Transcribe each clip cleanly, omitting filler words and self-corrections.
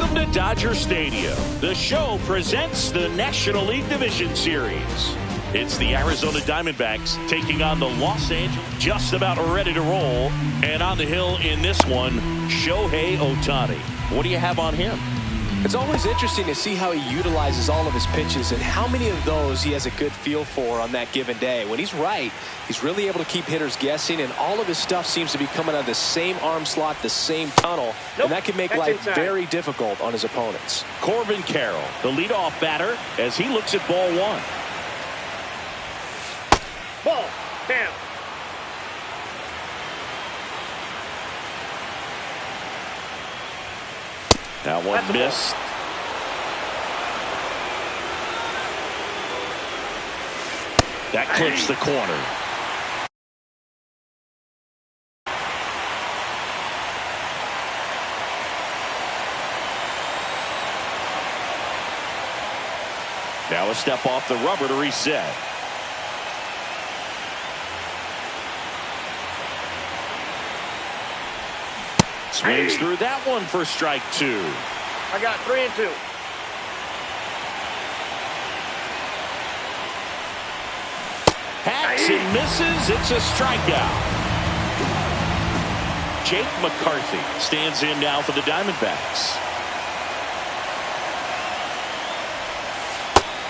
Welcome to Dodger Stadium. The show presents the National League Division Series. It's the Arizona Diamondbacks taking on the Los Angeles, just about ready to roll. And on the hill in this one, Shohei Ohtani. What do you have on him? It's always interesting to see how he utilizes all of his pitches and how many of those he has a good feel for on that given day. When he's right, he's really able to keep hitters guessing, and all of his stuff seems to be coming out of the same arm slot, the same tunnel, and that can make life very difficult on his opponents. Corbin Carroll, the leadoff batter, as he looks at ball one. Ball, bam. That one missed. That clips the corner. Now a step off the rubber to reset. Swings through that one for strike two. I got 3 and 2. Hacks and misses. It's a strikeout. Jake McCarthy stands in now for the Diamondbacks.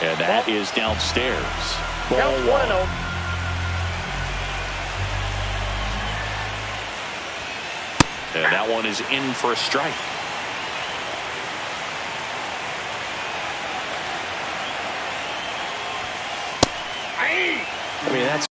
And that is downstairs. Ball one. 1-0. And that one is in for a strike. I mean, that's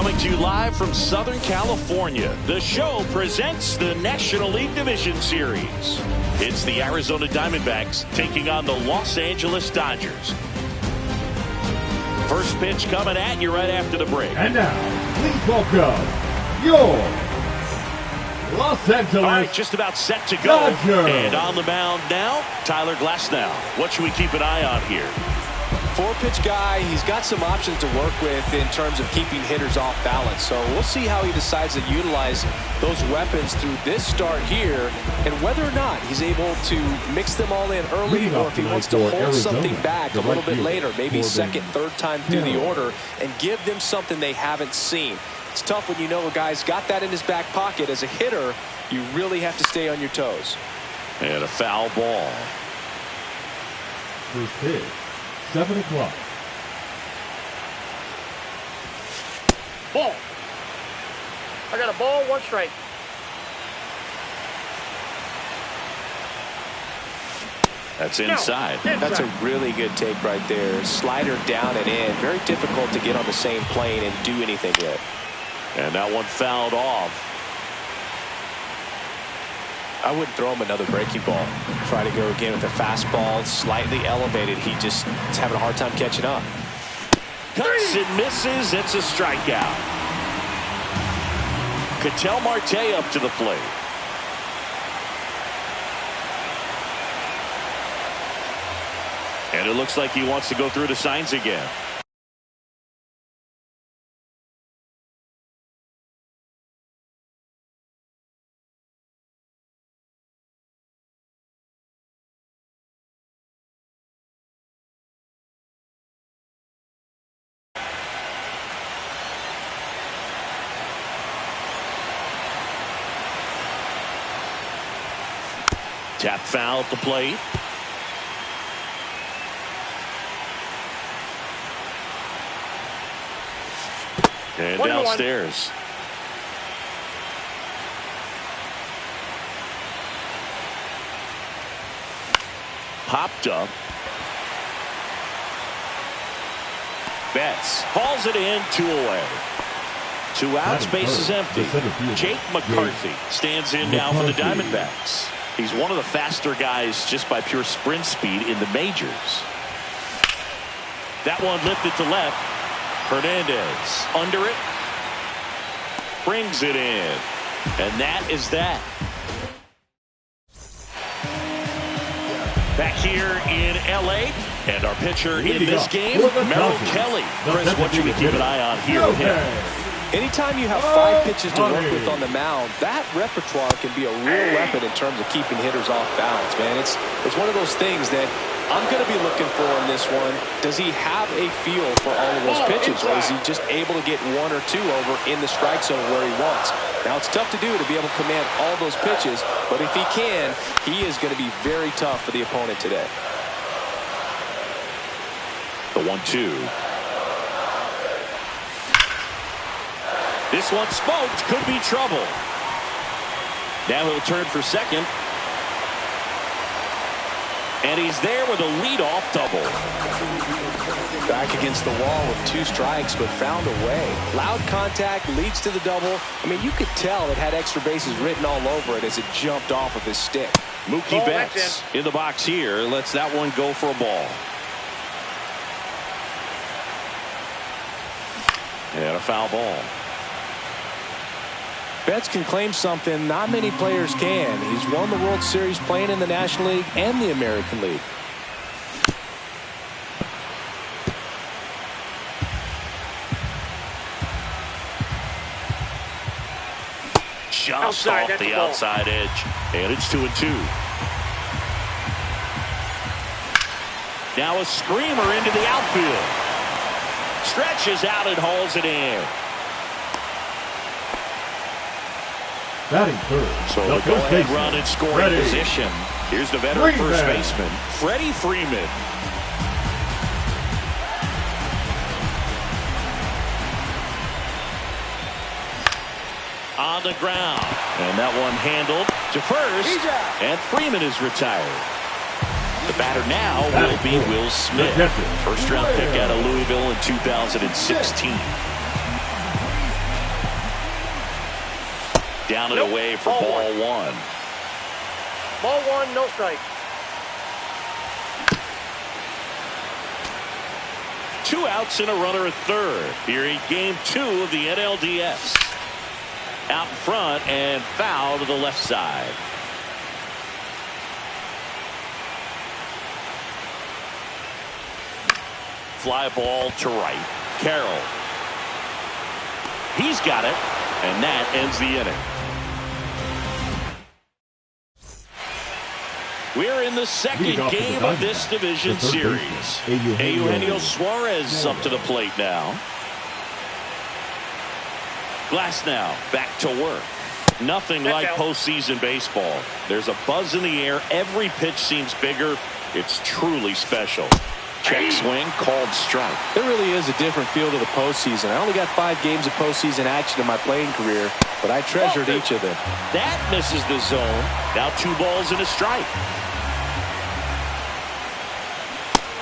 Coming to you live from Southern California, the show presents the National League Division Series. It's the Arizona Diamondbacks taking on the Los Angeles Dodgers. First pitch coming at you right after the break. And now, please welcome your Los Angeles All right, just about set to go. Dodgers. And on the mound now, Tyler Glasnow. What should we keep an eye on here? Four-pitch guy, he's got some options to work with in terms of keeping hitters off balance. So we'll see how he decides to utilize those weapons through this start here and whether or not he's able to mix them all in early or if he wants to hold something back a little bit later, maybe second, third time through the order and give them something they haven't seen. It's tough when you know a guy's got that in his back pocket. As a hitter, you really have to stay on your toes. And a foul ball. First pitch, 7 o'clock. Ball. I got a ball, 1 strike. That's inside. That's a really good take right there. Slider down and in. Very difficult to get on the same plane and do anything with. And that one fouled off. I wouldn't throw him another breaking ball. Try to go again with a fastball, slightly elevated. He just is having a hard time catching up. Cuts and misses. It's a strikeout. Ketel Marte up to the plate. And it looks like he wants to go through the signs again. Tap foul at the plate. And downstairs. Popped up. Betts hauls it in, 2 away. 2 outs, base is empty. Jake McCarthy stands in now for the Diamondbacks. He's one of the faster guys just by pure sprint speed in the majors. That one lifted to left. Hernandez under it. Brings it in. And that is that. Back here in L.A. And our pitcher in this game, Merrill Kelly. Chris, what should we keep an eye on here with him? Anytime you have 5 pitches to work with on the mound, that repertoire can be a real weapon in terms of keeping hitters off balance, man. It's one of those things that I'm going to be looking for in this one. Does he have a feel for all of those pitches, or is he just able to get 1 or 2 over in the strike zone where he wants? Now, it's tough to do to be able to command all those pitches, but if he can, he is going to be very tough for the opponent today. The 1-2. This one smoked, could be trouble. Now he'll turn for second. And he's there with a leadoff double. Back against the wall with 2 strikes, but found a way. Loud contact leads to the double. I mean, you could tell it had extra bases written all over it as it jumped off of his stick. Mookie Betts in the box here. Lets that one go for a ball. And a foul ball. Betts can claim something not many players can. He's won the World Series playing in the National League and the American League. Just off the outside edge. And it's 2-2. Now a screamer into the outfield. Stretches out and hauls it in. Batting third. So the go-ahead run in scoring position. Here's the veteran first baseman, Freddie Freeman. On the ground. And that one handled to first. And Freeman is retired. The batter now will be Will Smith. First round pick out of Louisville in 2016. Down and away for ball one. Ball one, no strike. 2 outs and a runner at third. Here in game 2 of the NLDS. Out in front and foul to the left side. Fly ball to right. Carroll. He's got it, and that ends the inning. We're in the second game of this division series. Eugenio Suarez up to the plate now. Glass now back to work. Nothing like postseason baseball. There's a buzz in the air. Every pitch seems bigger. It's truly special. Check swing, called strike. There really is a different feel to the postseason. I only got 5 games of postseason action in my playing career, but I treasured each of them. That misses the zone. Now 2 balls and a strike.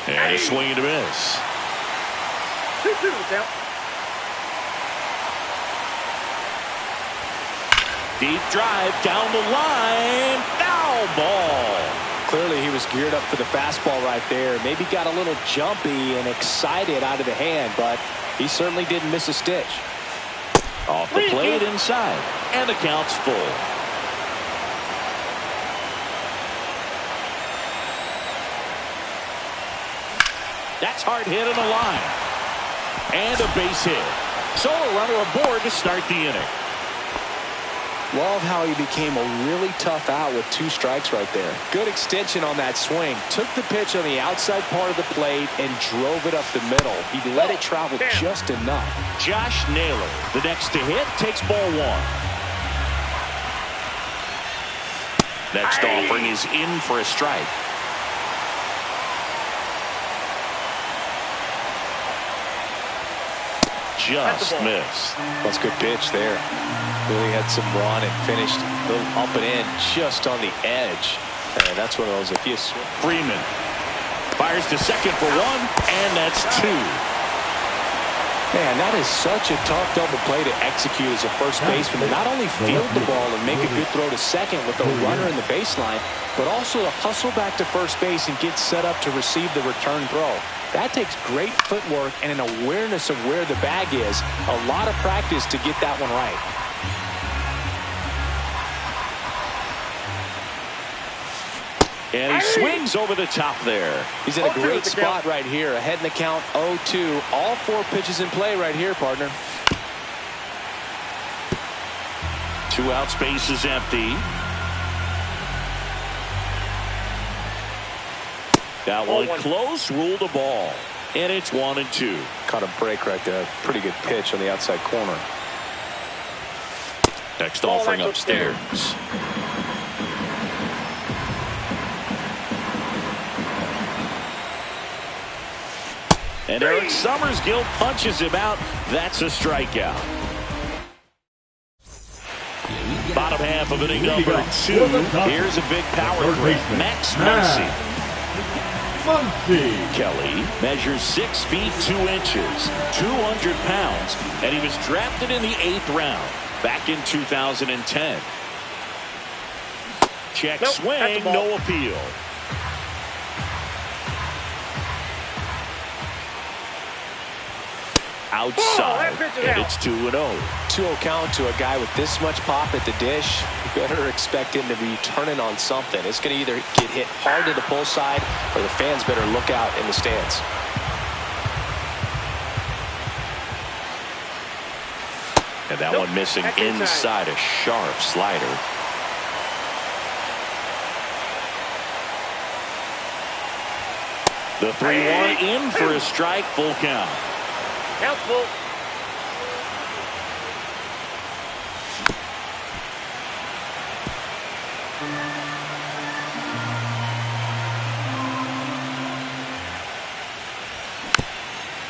And a swing and a miss. 2-2 count. Deep drive down the line. Foul ball. Clearly he was geared up for the fastball right there. Maybe got a little jumpy and excited out of the hand, but he certainly didn't miss a stitch. Off the plate inside, and the count's full. That's hard hit on the line. And a base hit. So a runner aboard to start the inning. Love how he became a really tough out with 2 strikes right there. Good extension on that swing. Took the pitch on the outside part of the plate and drove it up the middle. He let it travel just enough. Josh Naylor, the next to hit, takes ball 1. Next offering is in for a strike. Just missed. That's a good pitch there. Really had some run and finished a little up and in just on the edge. And that's one of those, if you Freeman fires to second for 1, and that's 2. Man, that is such a tough double play to execute as a first baseman. To not only field the ball and make a good throw to second with a runner in the baseline, but also to hustle back to first base and get set up to receive the return throw. That takes great footwork and an awareness of where the bag is. A lot of practice to get that one right. And he swings over the top there. He's in a great spot right here. Ahead in the count 0-2. All 4 pitches in play right here, partner. 2 outs, base is empty. That one close, ruled a ball. And it's 1-2. Caught a break right there. Pretty good pitch on the outside corner. Next offering upstairs. And Eric Summersgill punches him out. That's a strikeout. Bottom half of inning number 2. Here's a big power threat. Max Muncy. Kelly measures 6 feet 2 inches, 200 pounds, and he was drafted in the 8th round back in 2010. Check swing, no appeal. Outside, and it's 2-0. 2-0 count to a guy with this much pop at the dish. You better expect him to be turning on something. It's going to either get hit hard to the pull side, or the fans better look out in the stands. And that one missing inside, a sharp slider. The 3-1 in for a strike, full count. Count full.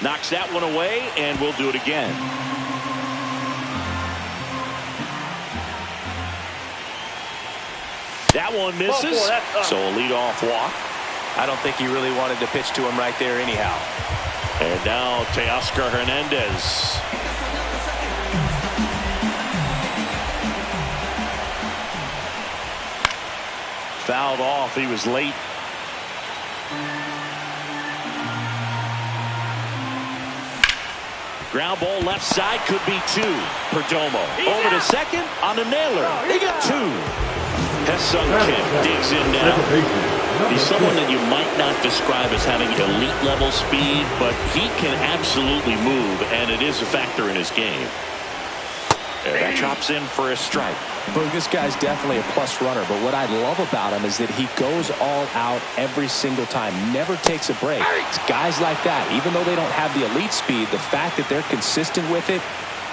Knocks that one away, and we'll do it again. That one misses, so a leadoff walk. I don't think he really wanted to pitch to him right there anyhow. And now Teoscar Hernandez. Fouled off. He was late. Ground ball left side, could be two. Perdomo over to second on the nailer. They got two. Hesung Kim digs in now. He's someone that you might not describe as having elite level speed, but he can absolutely move, and it is a factor in his game. That drops in for a strike. But this guy's definitely a plus runner, but what I love about him is that he goes all out every single time, never takes a break. It's guys like that, even though they don't have the elite speed, the fact that they're consistent with it,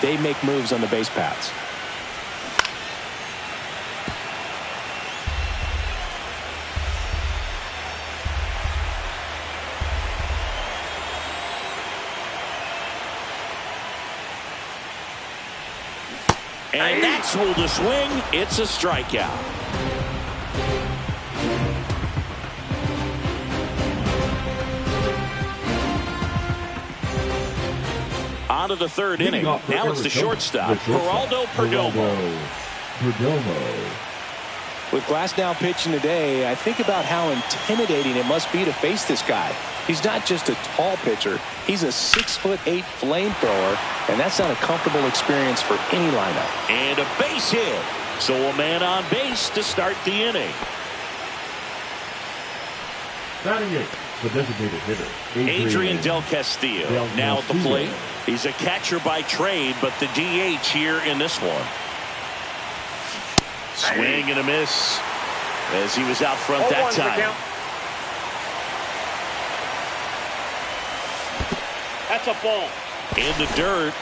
they make moves on the base paths. And that's ruled a swing. It's a strikeout. On to the third inning. Now it's the shortstop, Geraldo Perdomo. With Glasnow pitching today, I think about how intimidating it must be to face this guy. He's not just a tall pitcher. He's a 6'8" flamethrower, and that's not a comfortable experience for any lineup. And a base hit. So a man on base to start the inning. Batting it, the designated hitter, Adrian Del Castillo now at the plate. He's a catcher by trade, but the DH here in this one. Swing and a miss as he was out front that time. That's a ball. In the dirt.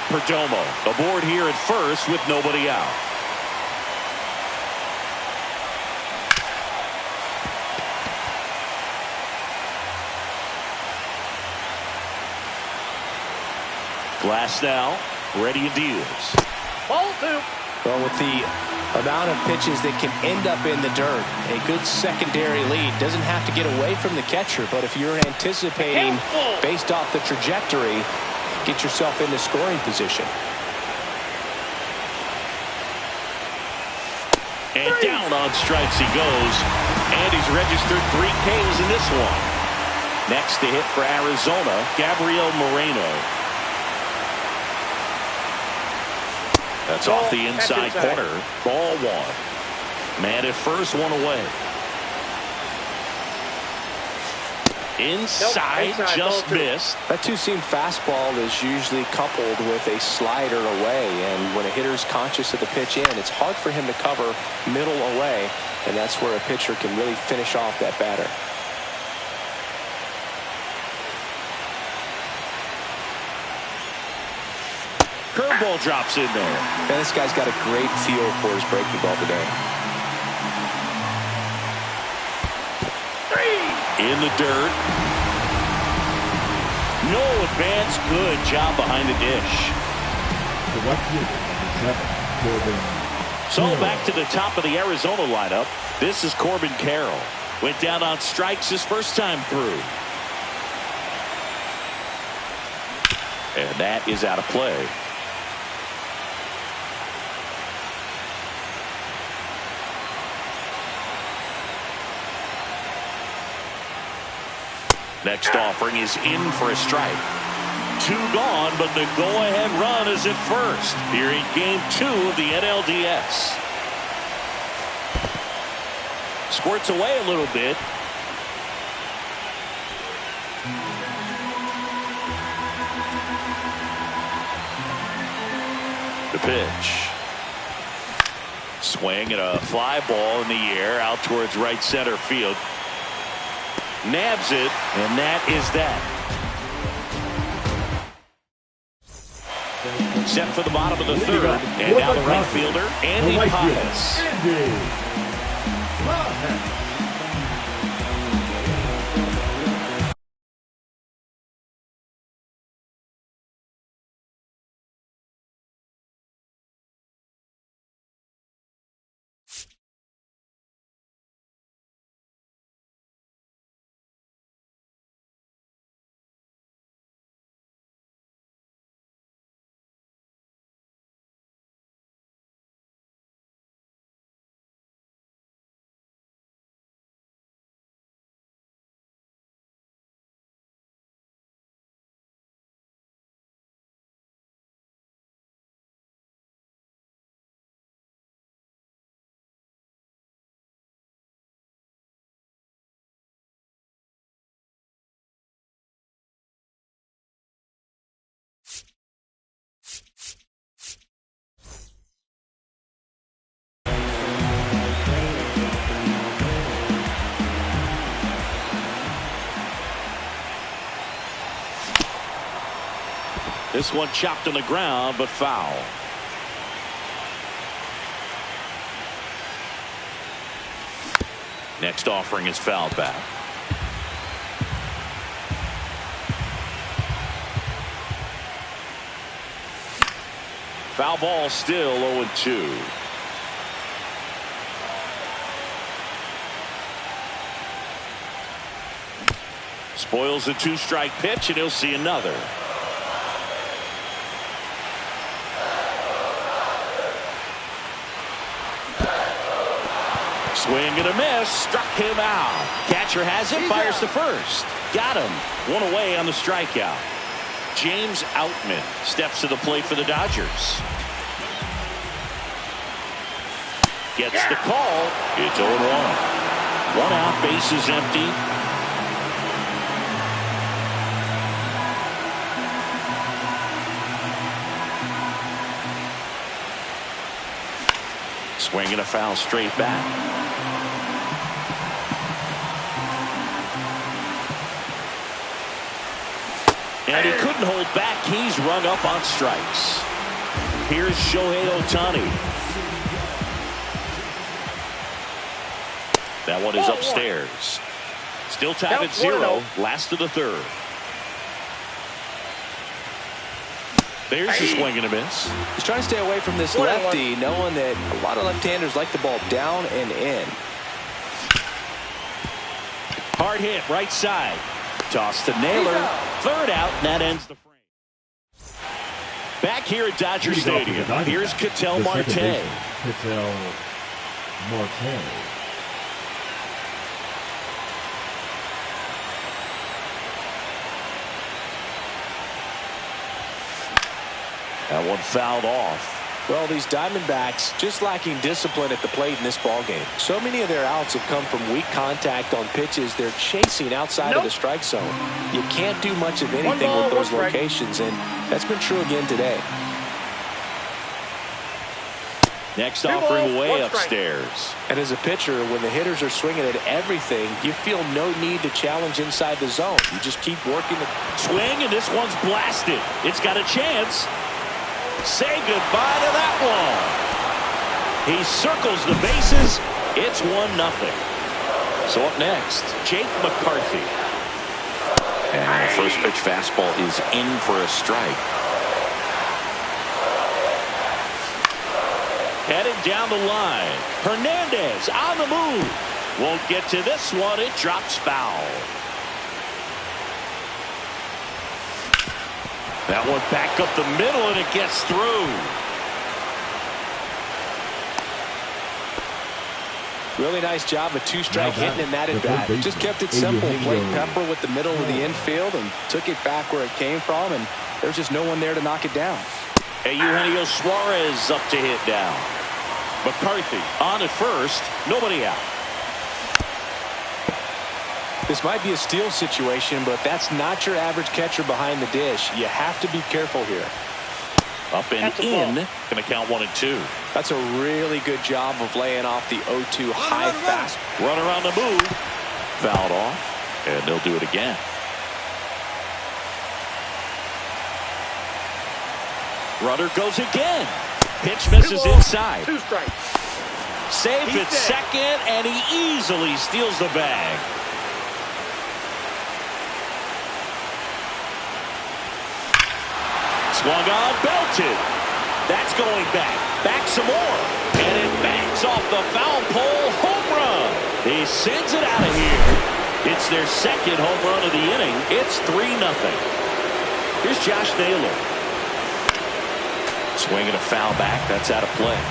Perdomo aboard here at first with nobody out. Glasnow ready and deals. Ball two. Well, with the amount of pitches that can end up in the dirt, a good secondary lead doesn't have to get away from the catcher, but if you're anticipating based off the trajectory, get yourself into scoring position. And down on strikes he goes, and he's registered 3 Ks in this one. Next to hit for Arizona, Gabriel Moreno. That's off the inside corner. Ball one. Man at first, one away. Inside, just missed. That two-seam fastball is usually coupled with a slider away, and when a hitter's conscious of the pitch in, it's hard for him to cover middle away, and that's where a pitcher can really finish off that batter. Curveball drops in there. And this guy's got a great feel for his breaking ball today. In the dirt. No advance. Good job behind the dish. So back to the top of the Arizona lineup. This is Corbin Carroll. Went down on strikes his first time through. And that is out of play. Next offering is in for a strike. 2 gone, but the go-ahead run is at first here in Game 2 of the NLDS. Squirts away a little bit. The pitch. Swing and a fly ball in the air out towards right center field. Nabs it, and that is that. Set for the bottom of the third, and now the right fielder, Andy Paez. This one chopped on the ground, but foul. Next offering is fouled back. Foul ball still 0-2. Spoils a two-strike pitch, and he'll see another. Swing and a miss. Struck him out. Catcher has it. Fires to first. Got him. One away on the strikeout. James Outman steps to the plate for the Dodgers. Gets the call. It's 0-1. One out. Base is empty. Swinging a foul straight back. And he couldn't hold back. He's rung up on strikes. Here's Shohei Ohtani. That one is upstairs. Still tied at 0. Last of the third. There's the swing and a miss. He's trying to stay away from this lefty, knowing that a lot of left-handers like the ball down and in. Hard hit, right side. Toss to Naylor. Third out, and that ends the frame. Back here at Dodger Stadium, here's Ketel Marte. Ketel Marte. That one fouled off. Well, these Diamondbacks just lacking discipline at the plate in this ballgame. So many of their outs have come from weak contact on pitches they're chasing outside of the strike zone. You can't do much of anything with those locations, and that's been true again today. Next offering way upstairs. And as a pitcher, when the hitters are swinging at everything, you feel no need to challenge inside the zone. You just keep working the swing, and this one's blasted. It's got a chance. Say goodbye to that one. He circles the bases. It's 1-0. So up next, Jake McCarthy. And the first pitch fastball is in for a strike. Headed down the line. Hernandez on the move. Won't get to this one. It drops foul. That one back up the middle, and it gets through. Really nice job of two-strike hitting in that at bat. Just kept it simple. Played Pepper with the middle of the infield and took it back where it came from, and there's just no one there to knock it down. Eugenio Suarez up to hit down. McCarthy on at first. Nobody out. This might be a steal situation, but that's not your average catcher behind the dish. You have to be careful here. Up and in. Going to count 1 and 2. That's a really good job of laying off the 0-2 high fast. Runner on the move. Fouled off. And they'll do it again. Runner goes again. Pitch misses inside. 2 strikes. Saved at second, and he easily steals the bag. Swung on, belted. That's going back. Back some more. And it bangs off the foul pole. Home run. He sends it out of here. It's their second home run of the inning. It's 3-0. Here's Josh Naylor. Swinging a foul back. That's out of play.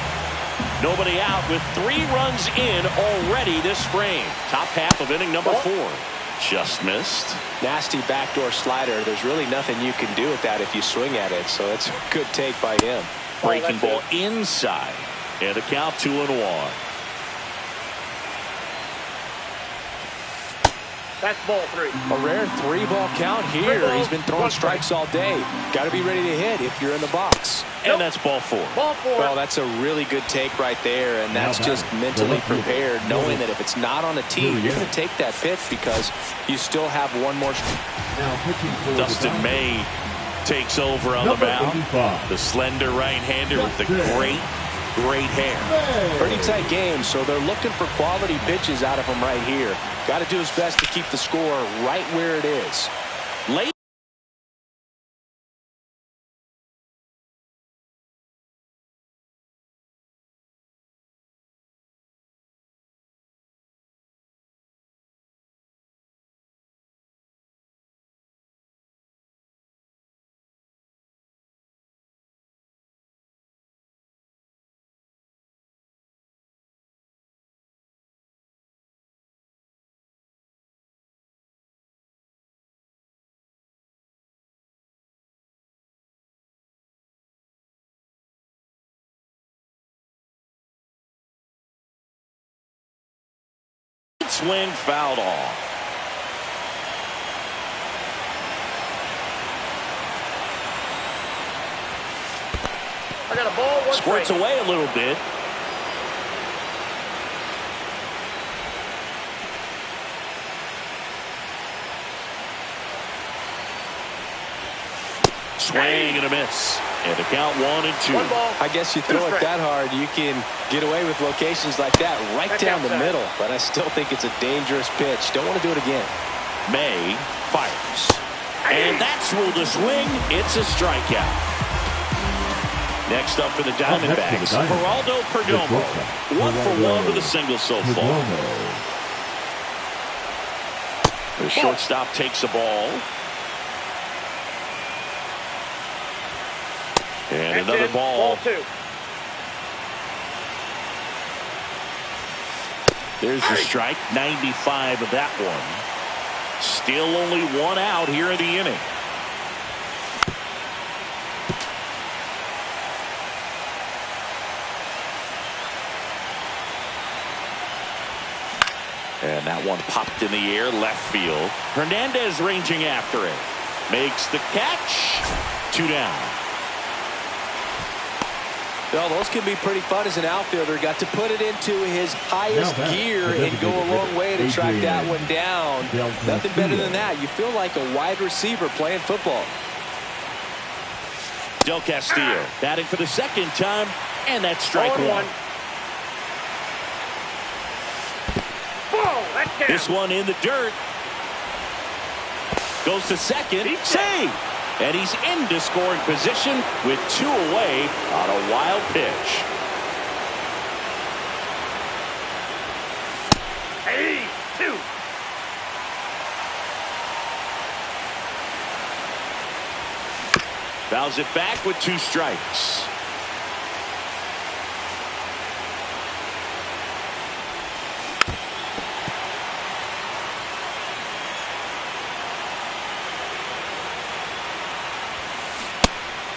Nobody out with 3 runs in already this frame. Top half of inning number 4. Just missed. Nasty backdoor slider. There's really nothing you can do with that if you swing at it. So it's a good take by him. Breaking ball inside. And the count 2-1. That's ball 3. A rare 3-ball count here. He's been throwing strikes all day. Got to be ready to hit if you're in the box. And that's ball 4. Ball 4. Well, that's a really good take right there, and that's just mentally prepared, knowing that if it's not on a tee, you're going to take that pitch because you still have one more. Now pitching for Dustin May takes over on Number the mound. 85. The slender right-hander with the great hair. Pretty tight game, so they're looking for quality pitches out of him right here. Got to do his best to keep the score right where it is. Late. Swing fouled off. I got a ball, one Squirts strike. away a little bit. Swing and a miss. And the count 1-2. One ball. I guess you throw it that hard, you can get away with locations like that right down the middle. But I still think it's a dangerous pitch. Don't want to do it again. May fires. And that's ruled a swing. It's a strikeout. Next up for the Diamondbacks, Geraldo Perdomo. 1-for-1 with a single so far. The shortstop takes the ball. And another ball. Ball 2. There's the strike. 95 of that one. Still only one out here in the inning. And that one popped in the air, left field. Hernandez ranging after it. Makes the catch. 2 down. Well, those can be pretty fun as an outfielder. Got to put it into his highest gear and go a long way to track that one down. Nothing better than that. You feel like a wide receiver playing football. Del Castillo batting for the second time, and that's strike 1. Ball, that's down. This one in the dirt. Goes to second. Save. And he's into scoring position with 2 away on a wild pitch. Hey, 2. Fouls it back with 2 strikes.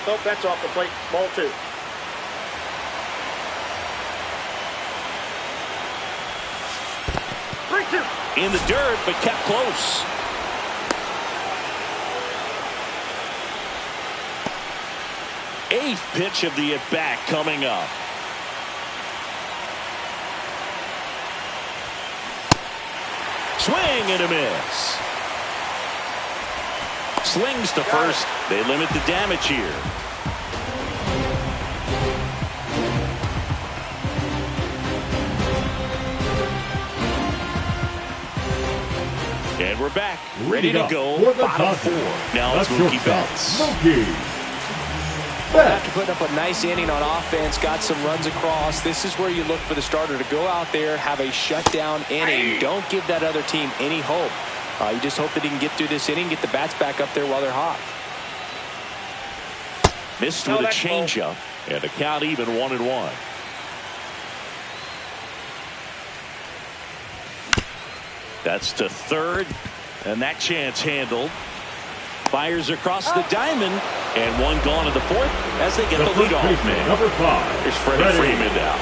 Nope, that's off the plate. Ball 2. In the dirt, but kept close. Eighth pitch of the at-bat coming up. Swing and a miss. Slings to first. They limit the damage here. And we're back, ready to go. Bottom 4. Now it's Mookie Betts. After putting up a nice inning on offense, got some runs across. This is where you look for the starter to go out there, have a shutdown inning. Don't give that other team any hope. You just hope that he can get through this inning, get the bats back up there while they're hot. Missed with a changeup, and the count even 1-1. That's to third, and that chance handled. Fires across the diamond, and one gone in the 4th as they get the leadoff man. Number 5. Here's Freddie Freeman now.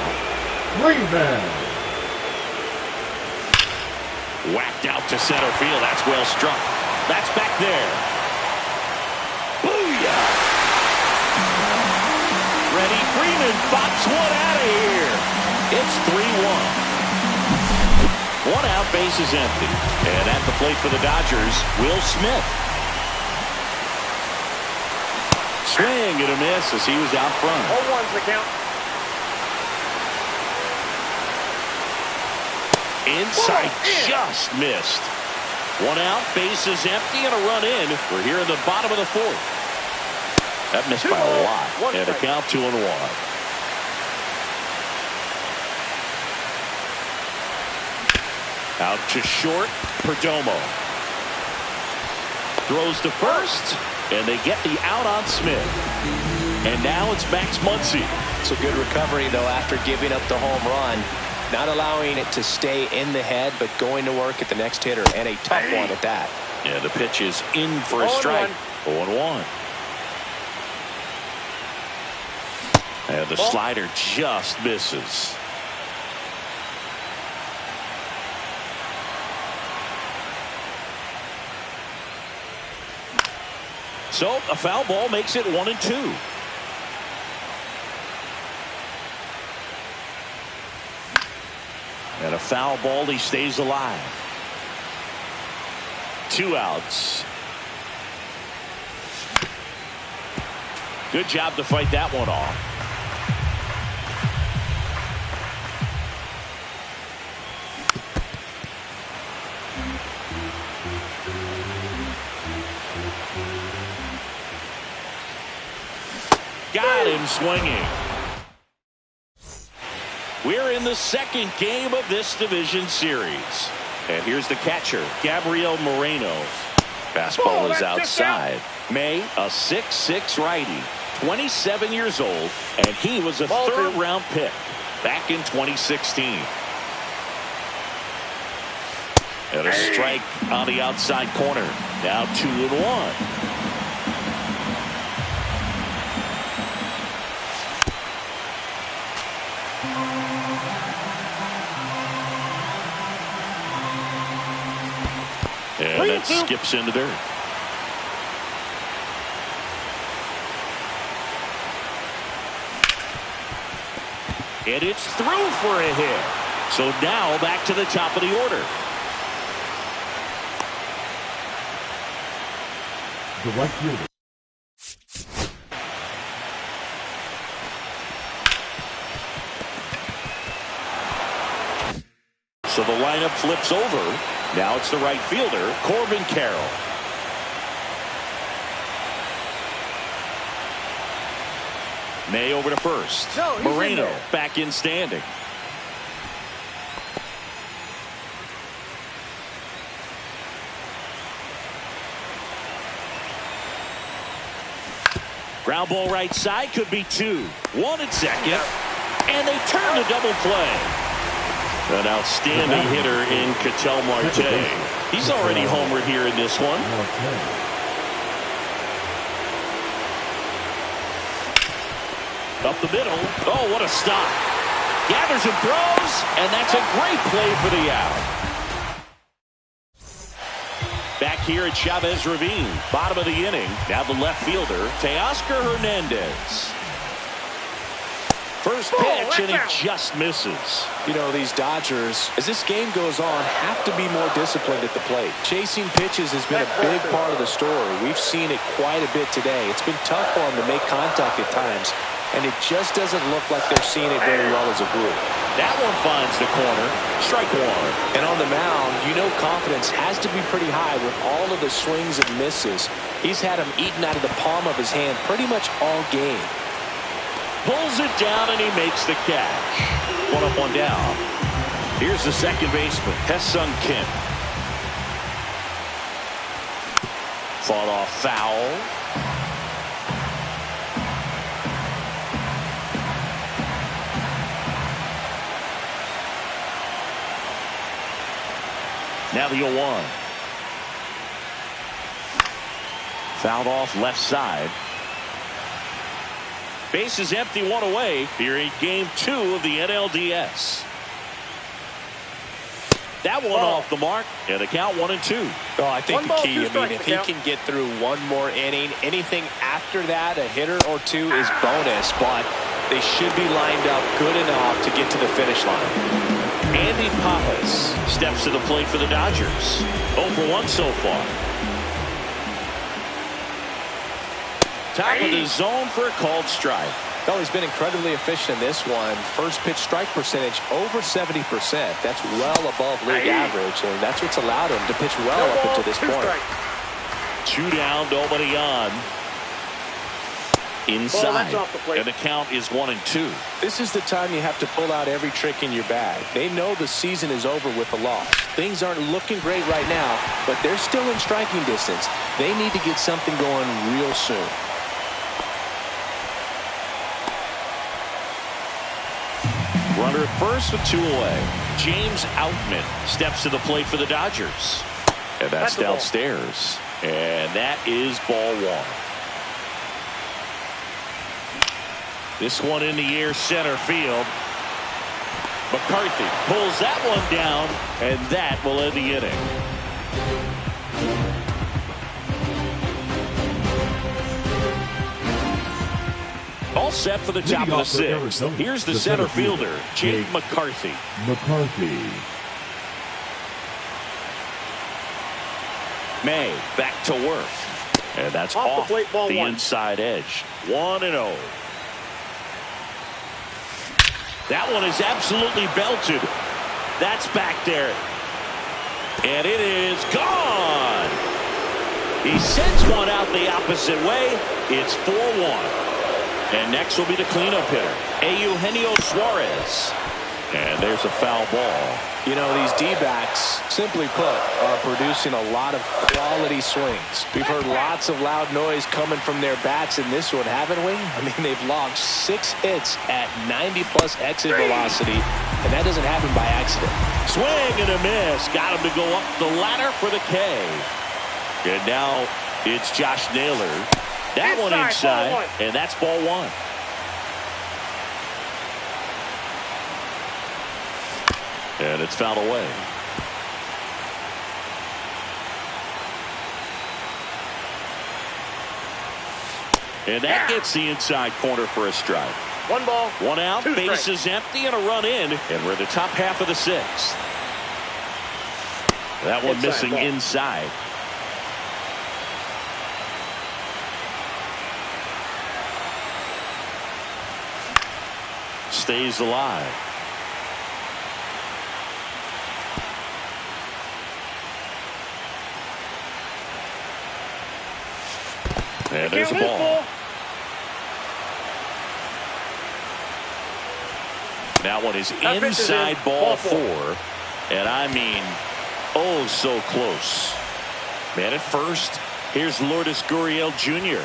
Whacked out to center field. That's well struck. That's back there. Booyah! Freddie Freeman bops one out of here. It's 3-1. 1 out, base is empty. And at the plate for the Dodgers, Will Smith. Swing and a miss as he was out front. 0-1's the count. Inside, just missed. One out, bases empty, and a run in. We're here in the bottom of the fourth. That missed by a lot. And a count 2-1. Out to short, Perdomo. Throws to first, and they get the out on Smith. And now it's Max Muncy. It's a good recovery, though, after giving up the home run. Not allowing it to stay in the head, but going to work at the next hitter, and a tough one at that. Yeah, the pitch is in for a strike. 0-1. And the slider just misses. So a foul ball makes it 1-2. And a foul ball, he stays alive. 2 outs. Good job to fight that one off. Got him swinging. We're in the second game of this division series. And here's the catcher, Gabriel Moreno. Fastball is outside. May, a 6'6" righty, 27 years old, and he was a third-round pick back in 2016. And a strike on the outside corner. Now 2-1. And that skips into dirt. And it's through for a hit. So now back to the top of the order. The right fielder. So the lineup flips over. Now it's the right fielder, Corbin Carroll. May over to first. Moreno back in standing. Ground ball right side, could be 2. 1 at second. And they turn the double play. An outstanding hitter in Ketel Marte. He's already homered here in this one. Up the middle. Oh, what a stop. Gathers and throws, and that's a great play for the out. Back here at Chavez Ravine, bottom of the inning. Now the left fielder, Teoscar Hernandez. First pitch, and he just misses. You know, these Dodgers, as this game goes on, have to be more disciplined at the plate. Chasing pitches has been a big part of the story. We've seen it quite a bit today. It's been tough for them to make contact at times, and it just doesn't look like they're seeing it very well as a group. That one finds the corner. Strike 1. And on the mound, you know confidence has to be pretty high with all of the swings and misses. He's had them eaten out of the palm of his hand pretty much all game. Pulls it down, and he makes the catch. 1 up, 1 down. Here's the second baseman, Hesung Kim. Fought off foul. Now the 0-1. Fouled off left side. Base is empty, 1 away here in game 2 of the NLDS. That one off the mark, and the count 1-2. Oh, I think the key, if he can get through one more inning, anything after that, a hitter or 2 is bonus, but they should be lined up good enough to get to the finish line. Andy Pappas steps to the plate for the Dodgers. 0 for 1 so far. Top of the zone for a called strike. Well, he's been incredibly efficient in this one. First pitch strike percentage over 70%. That's well above league average, and that's what's allowed him to pitch well up until this point. 2 down, nobody on. Inside, and the count is 1-2. This is the time you have to pull out every trick in your bag. They know the season is over with the loss. Things aren't looking great right now, but they're still in striking distance. They need to get something going real soon. Runner at first with 2 away. James Outman steps to the plate for the Dodgers. And that's downstairs. And that is ball 1. This one in the air, center field. McCarthy pulls that one down, and that will end the inning. All set for the top of the 6th. Here's the center fielder, Jake McCarthy. May back to work. And that's off the inside edge. 1-0. That one is absolutely belted. That's back there. And it is gone. He sends one out the opposite way. It's 4-1. And next will be the cleanup hitter, Eugenio Suarez. And there's a foul ball. You know, these D-backs, simply put, are producing a lot of quality swings. We've heard lots of loud noise coming from their bats in this one, haven't we? I mean, they've logged 6 hits at 90-plus exit velocity, and that doesn't happen by accident. Swing and a miss. Got him to go up the ladder for the K. And now it's Josh Naylor. That one inside, and that's ball 1. And it's fouled away. And that gets the inside corner for a strike. 1 ball. 1 out, 2 bases empty, and a run in. And we're in the top half of the 6th. That one missing inside. Stays alive. And there's a ball. That one is inside ball 4. And I mean, oh, so close. Man at first. Here's Lourdes Gurriel Jr.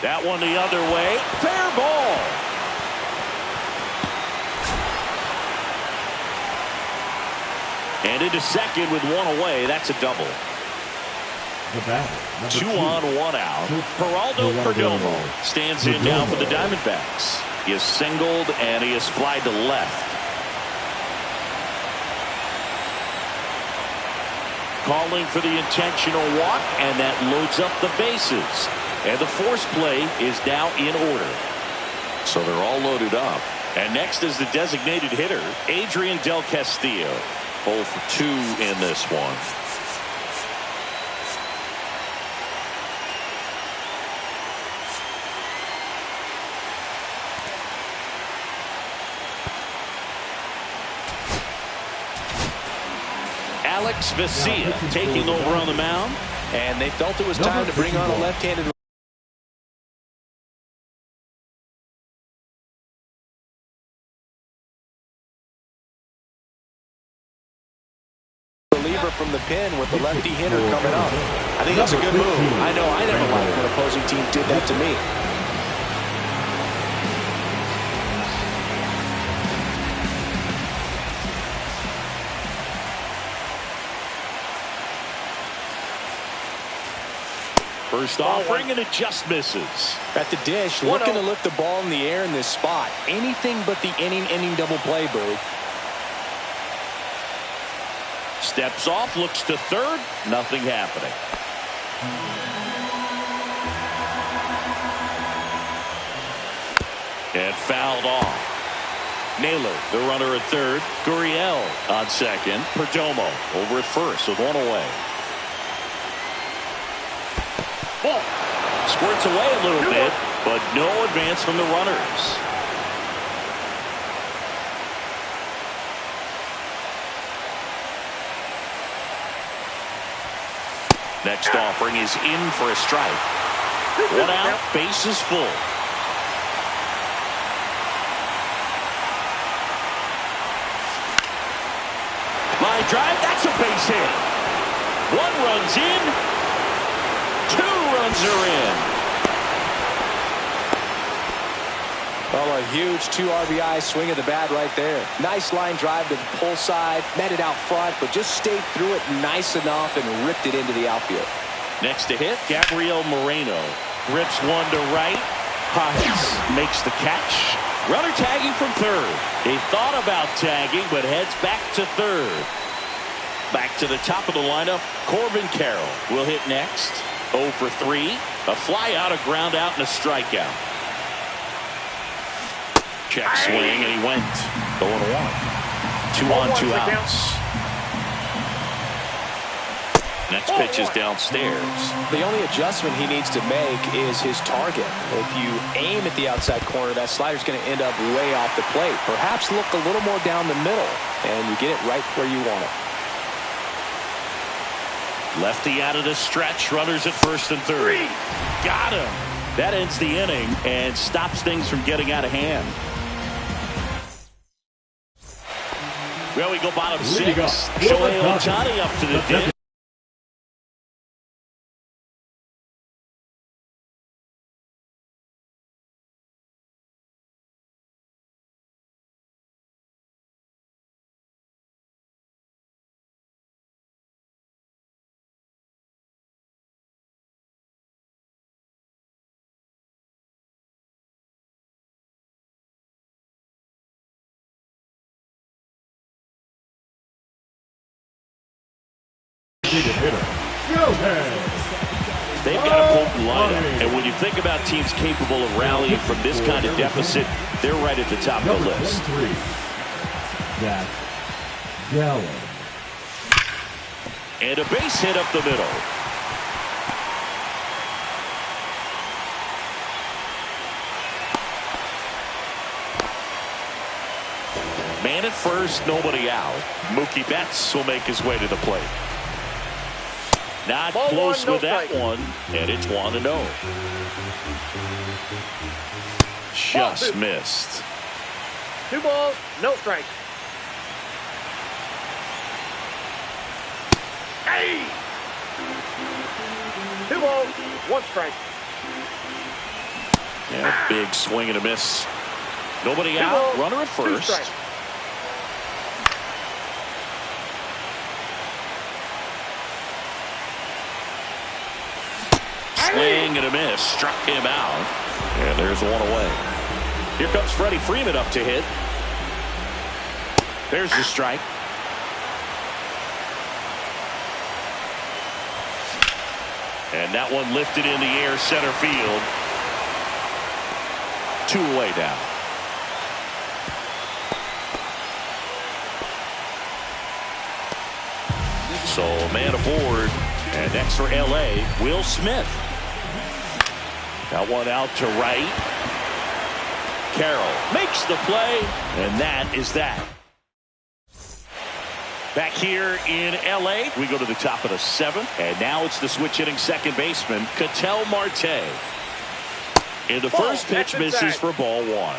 That one the other way. Fair ball. And into second with 1 away. That's a double. 2 on, 1 out. Geraldo Perdomo stands in now for the Diamondbacks. He is singled and he is flied to left. Calling for the intentional walk, and that loads up the bases. And the force play is now in order. So they're all loaded up. And next is the designated hitter, Adrian Del Castillo. 0 for 2 in this one. Alex Vesia taking over on the mound. And they felt it was time to bring on a left-handed reliever from the pen with the lefty hitter coming up. I think that's a good move. I know I never liked when opposing teams did that to me. First offering, and it just misses. At the dish, looking to lift the ball in the air in this spot. Anything but the inning double play, Boo. Steps off, looks to third. Nothing happening. And fouled off. Naylor, the runner at third. Gurriel on second. Perdomo over at first with 1 away. squirts away a little bit, but no advance from the runners. Next offering is in for a strike. One out, base is full. Line drive, that's a base hit. One run's in, two runs are in. Well, a huge 2 RBI swing of the bat right there. Nice line drive to the pull side, met it out front, but just stayed through it nice enough and ripped it into the outfield. Next to hit, Gabriel Moreno rips one to right. Pajes makes the catch. Runner tagging from third. He thought about tagging, but heads back to third. Back to the top of the lineup, Corbin Carroll will hit next. 0 for 3. A fly out, a ground out, and a strikeout. Check swing, and he went. 0-1. 2 on, 2 outs. Next pitch is downstairs. The only adjustment he needs to make is his target. If you aim at the outside corner, that slider's going to end up way off the plate. Perhaps look a little more down the middle, and you get it right where you want it. Lefty out of the stretch. Runners at first and third. Got him. That ends the inning and stops things from getting out of hand. Well, we go bottom 6. Shohei Ohtani up to the dish. They've got a potent lineup, and when you think about teams capable of rallying from this kind of deficit, they're right at the top of the list. Zach Gallen. And a base hit up the middle. Man at first, nobody out. Mookie Betts will make his way to the plate. Not close with that one, and it's 1-0. Just missed. 2 balls, no strikes. Hey! 2 balls, 1 strike. Yeah, big swing and a miss. Nobody out, runner at first. Swing and a miss, struck him out, and there's one away. Here comes Freddie Freeman up to hit. There's the strike. And that one lifted in the air, center field. 2 away now. So a man aboard, and next for LA, Will Smith. Got one out to right. Carroll makes the play, and that is that. Back here in LA, we go to the top of the 7th, and now it's the switch hitting second baseman, Ketel Marte. And the first pitch misses for ball 1.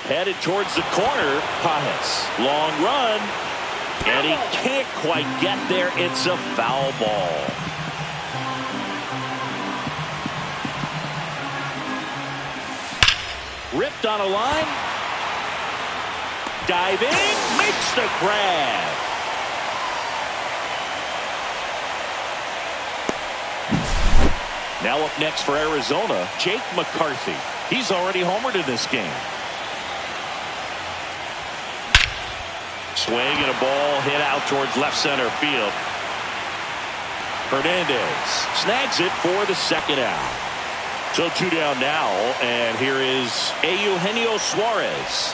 Headed towards the corner, Pajes. Long run, and he can't quite get there. It's a foul ball. Ripped on a line. Diving, makes the grab. Now up next for Arizona, Jake McCarthy. He's already homered in this game. Swing and a ball hit out towards left center field. Hernandez snags it for the second out. So 2 down now, and here is Eugenio Suarez.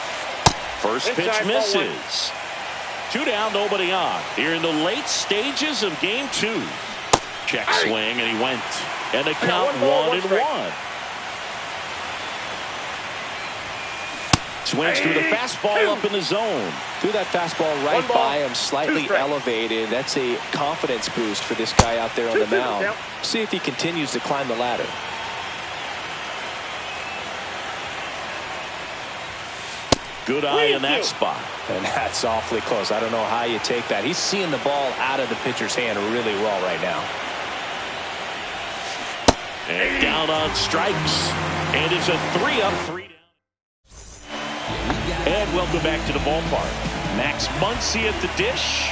First pitch misses. 2 down, nobody on. Here in the late stages of game 2. Check swing, and he went. And the count one ball, 1-1. Swings through the fastball up in the zone. Threw that fastball right by him, slightly elevated. That's a confidence boost for this guy out there on the mound. See if he continues to climb the ladder. Good eye in that spot. And that's awfully close. I don't know how you take that. He's seeing the ball out of the pitcher's hand really well right now. And down on strikes. And it's a 3-up, 3-down. And welcome back to the ballpark. Max Muncy at the dish.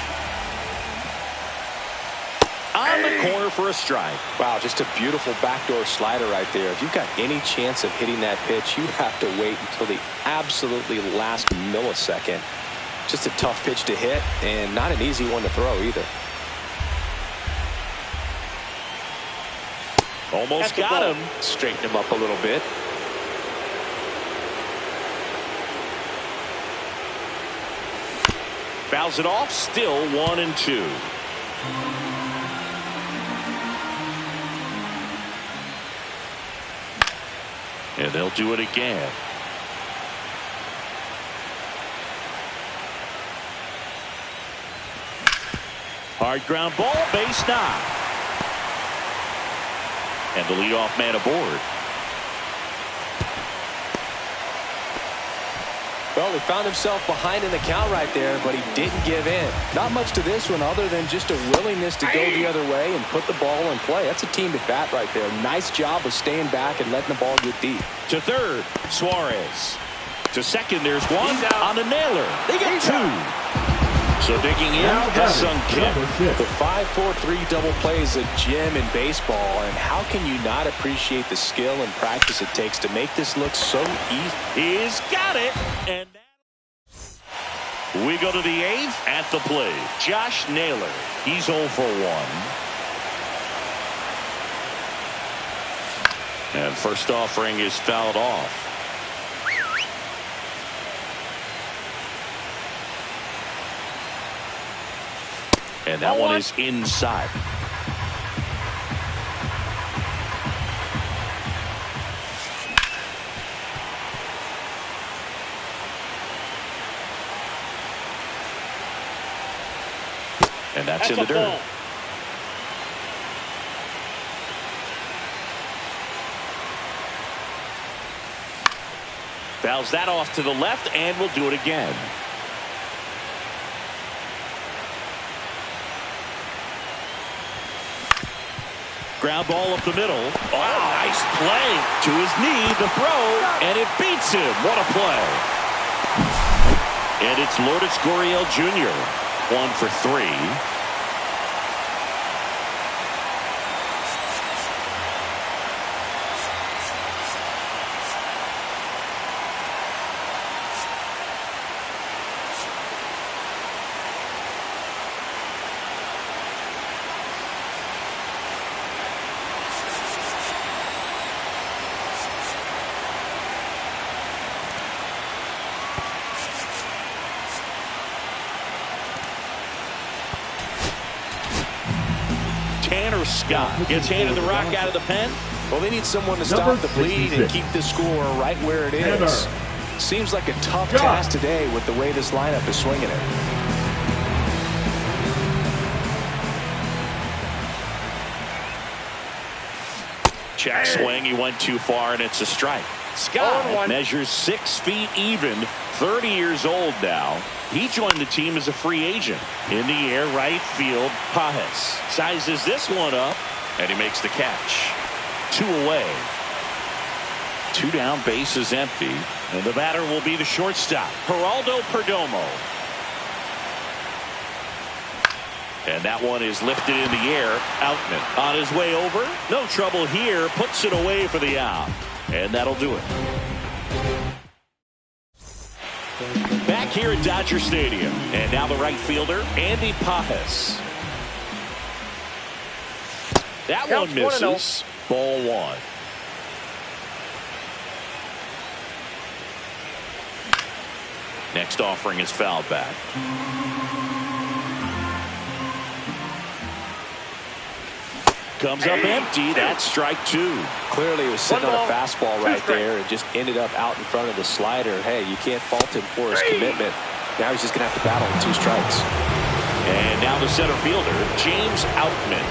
On the corner for a strike. Wow, just a beautiful backdoor slider right there. If you've got any chance of hitting that pitch, you have to wait until the absolutely last millisecond. Just a tough pitch to hit, and not an easy one to throw either. Almost got him. Straighten him up a little bit. Fouls it off, still 1-2. And they'll do it again. Hard ground ball, base knock. And the leadoff man aboard. Well, he found himself behind in the count right there, but he didn't give in. Not much to this one other than just a willingness to go the other way and put the ball in play. That's a team at bat right there. Nice job of staying back and letting the ball get deep. To third, Suarez. To second, there's one on the nailer. They get two. So digging in, Ha-Seong Kim. The 5-4-3 double play is a gem in baseball, and how can you not appreciate the skill and practice it takes to make this look so easy? He's got it. And we go to the eighth. At the plate, Josh Naylor. He's 0 for 1. And first offering is fouled off. And that one is inside. And that's in the dirt. Fouls that off to the left, and we'll do it again. Ground ball up the middle. Oh, nice play. To his knee, the throw, and it beats him. What a play. And it's Lourdes Gurriel Jr. 1 for 3. Scott gets handed the rock out of the pen. Well, they need someone to stop the bleed and keep the score right where it is. Seems like a tough task today with the way this lineup is swinging it. Check swing. He went too far, and it's a strike. Scott measures 6 feet even, 30 years old now. He joined the team as a free agent. In the air, right field, Pajes sizes this one up, and he makes the catch. 2 away. 2 down, bases empty, and the batter will be the shortstop, Geraldo Perdomo. And that one is lifted in the air. Outman on his way over. No trouble here. Puts it away for the out. And that'll do it. Back here at Dodger Stadium. And now the right fielder, Andy Pajes. That one misses. Ball 1. Next offering is fouled back. comes up empty. That's strike two. Clearly, he was sitting on a fastball right strikes. there and just ended up out in front of the slider. Hey, you can't fault him for his commitment. Now he's just going to have to battle with 2 strikes. And now the center fielder, James Outman.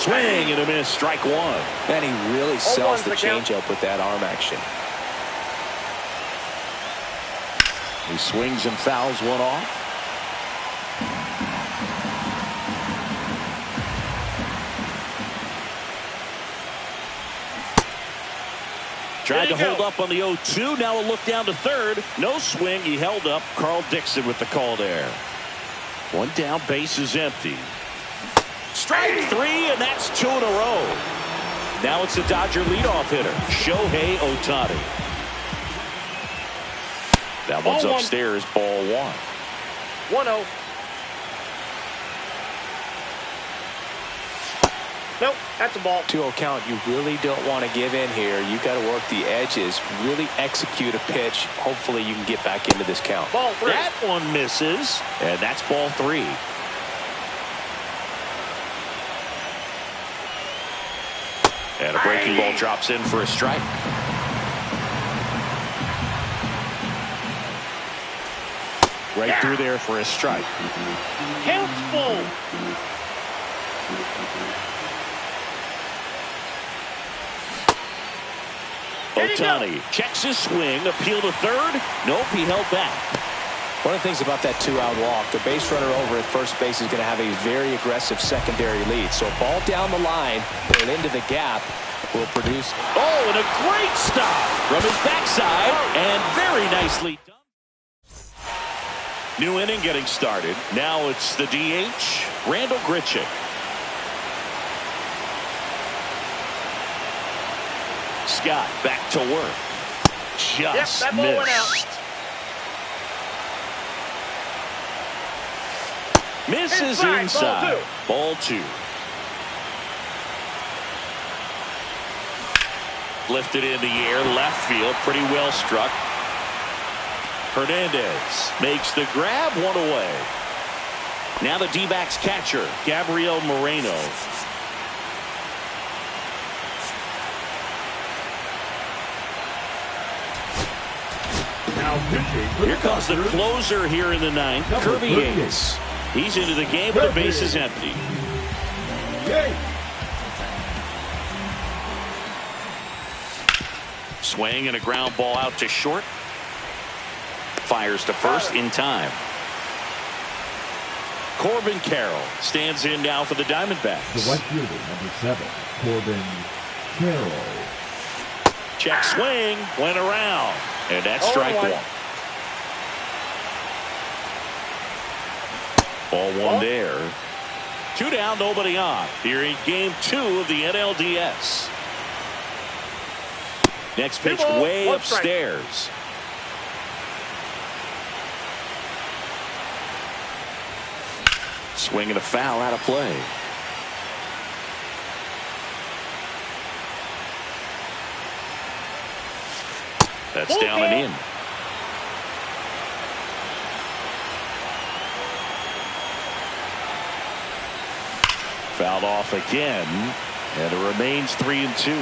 Swing and a miss, strike one. Man, he really sells the changeup with that arm action. He swings and fouls one off. Tried to hold up on the 0-2. Now a look down to third. No swing. He held up. Carl Dixon with the call there. One down. Base is empty. Strike three, and that's 2 in a row. Now it's the Dodger leadoff hitter, Shohei Ohtani. That one's upstairs. Ball one. 1-0. Nope, that's a ball. 2-0 count. You really don't want to give in here. You got to work the edges, really execute a pitch. Hopefully you can get back into this count. Ball 3. That one misses, and that's ball 3. And a breaking ball drops in for a strike. Right through there for a strike. Count's full. Ohtani checks his swing, appeal to third. Nope, he held back. One of the things about that 2-out walk, the base runner over at first base is going to have a very aggressive secondary lead. So a ball down the line or into the gap will produce. Oh, and a great stop from his backside, and very nicely done. New inning getting started. Now it's the DH, Randall Grichuk. Scott back to work. Just that ball went out. Misses inside. Ball 2. Lifted in the air, left field, pretty well struck. Hernandez makes the grab, 1 away. Now the D-backs catcher, Gabriel Moreno. Here comes the closer here in the 9th, Kirby Yates. He's into the game, but the base is empty. Swing and a ground ball out to short. Fires to first in time. Corbin Carroll stands in now for the Diamondbacks. The right fielder, number 7, Corbin Carroll. Check swing, went around, and that's strike 1. Ball 1 there. 2 down, nobody on. Here in game 2 of the NLDS. Next pitch way upstairs. Swing and a foul out of play. That's down and in. Fouled off again, and it remains 3-2.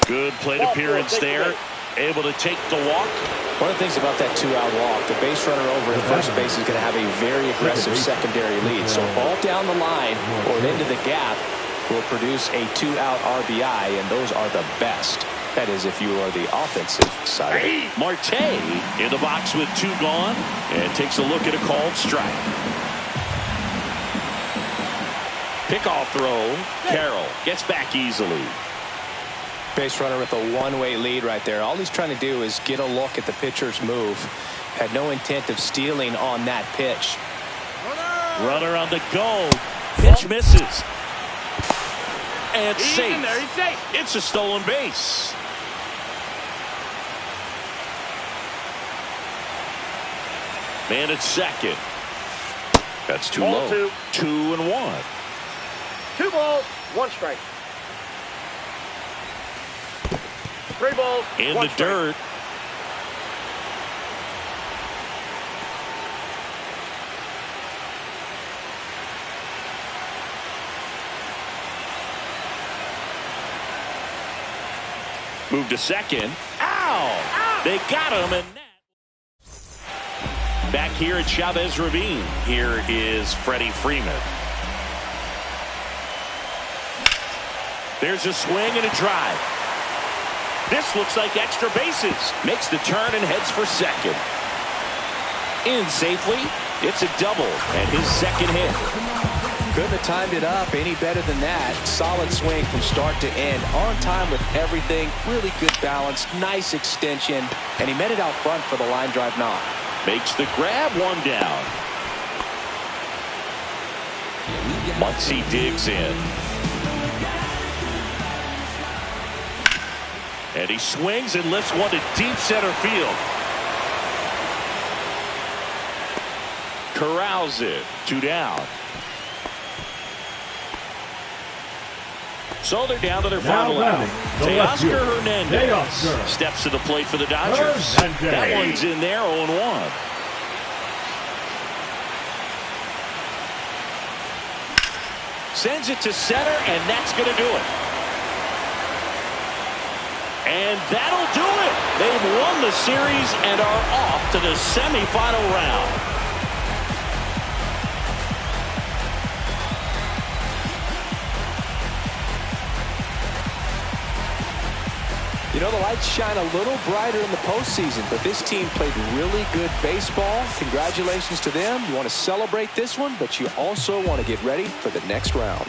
Good plate appearance there. Able to take the walk. One of the things about that 2-out walk, the base runner over at first base is going to have a very aggressive secondary lead. So a ball down the line or into the gap will produce a 2-out RBI, and those are the best. That is, if you are the offensive side of it. Marte in the box with 2 gone, and takes a look at a called strike. Pickoff throw. Carroll gets back easily. Base runner with a one-way lead right there. All he's trying to do is get a look at the pitcher's move. Had no intent of stealing on that pitch. Runner on the go. Pitch misses. And He's safe. in there. He's safe. It's a stolen base. Man at second. That's too Ball low. 2. 2-1. 2 balls, 1 strike. 3 balls, In 1 the strike. dirt. Move to second. Ow! They got him, and back here at Chavez Ravine, here is Freddie Freeman. There's a swing and a drive. This looks like extra bases. Makes the turn and heads for second. In safely. It's a double and his second hit. Couldn't have timed it up any better than that. Solid swing from start to end. On time with everything. Really good balance. Nice extension. And he met it out front for the line drive knock. Makes the grab, one down. Muncy digs in. And he swings and lifts one to deep center field. Corrals it. 2 down. So they're down to their final out. Teoscar Hernandez steps to the plate for the Dodgers. That one's in there, 0-1. Sends it to center, and that's going to do it. And that'll do it. They've won the series and are off to the semifinal round. You know, the lights shine a little brighter in the postseason, but this team played really good baseball. Congratulations to them. You want to celebrate this one, but you also want to get ready for the next round.